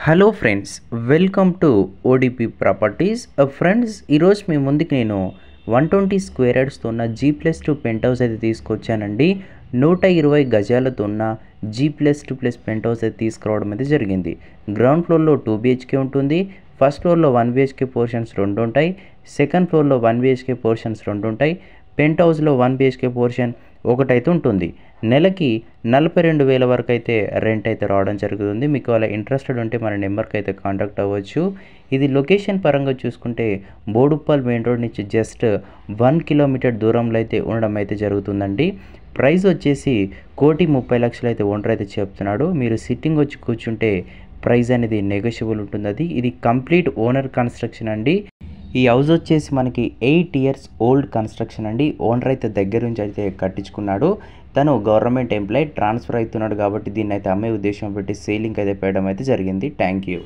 Hello friends, welcome to ODP properties. Friends, ఈరోజు మీ ముందుకు నేను 120 స్క్వేర్ యార్డ్స్తో ఉన్న G+2 పెంట్ హౌస్ అయితే తీసుకొచ్చానండి. 120 గజాలతో ఉన్న G+2+ పెంట్ హౌస్ అయితే తీసుకురావడం అయితే జరిగింది. గ్రౌండ్ ఫ్లోర్లో 2 BHK ఉంటుంది. ఫస్ట్ ఫ్లోర్లో 1 BHK పోర్షన్స్ 2 ఉంటాయి. సెకండ్ ఫ్లోర్లో 1 BHK పోర్షన్స్ 2 ఉంటాయి. పెంట్ హౌస్లో 1 BHK పోర్షన్ ఒకటైతే ఉంటుంది. నెలకి 42,000 వరకు అయితే రెంట్ అయితే రావడం జరుగుతుంది. మీకు అలా ఇంట్రెస్టెడ్ ఉంటే మన నెంబర్కి అయితే కాంటాక్ట్ అవ్వచ్చు. ఇది లొకేషన్ పరంగా చూసుకుంటే బోడుప్పల్ మెయిన్ రోడ్ నుంచి జస్ట్ 1 కిలోమీటర్ దూరంలో అయితే ఉండడం అయితే జరుగుతుందండి. ప్రైస్ వచ్చేసి 1,30,00,000 అయితే ఓనర్ అయితే చెప్తున్నాడు. మీరు సిట్టింగ్ వచ్చి కూర్చుంటే ప్రైస్ అనేది నెగోషియబుల్ ఉంటుంది. ఇది కంప్లీట్ ఓనర్ కన్స్ట్రక్షన్ అండి. ఈ హౌస్ వచ్చేసి మనకి 8 ఇయర్స్ ఓల్డ్ కన్స్ట్రక్షన్ అండి. ఓనర్ అయితే దగ్గర నుంచి అయితే కట్టించుకున్నాడు. తను గవర్నమెంట్ ఎంప్లాయీ, ట్రాన్స్ఫర్ అవుతున్నాడు కాబట్టి దీన్ని అయితే అమ్మే ఉద్దేశం పెట్టి సేలింగ్ అయితే పెట్టడం అయితే జరిగింది. Thank you.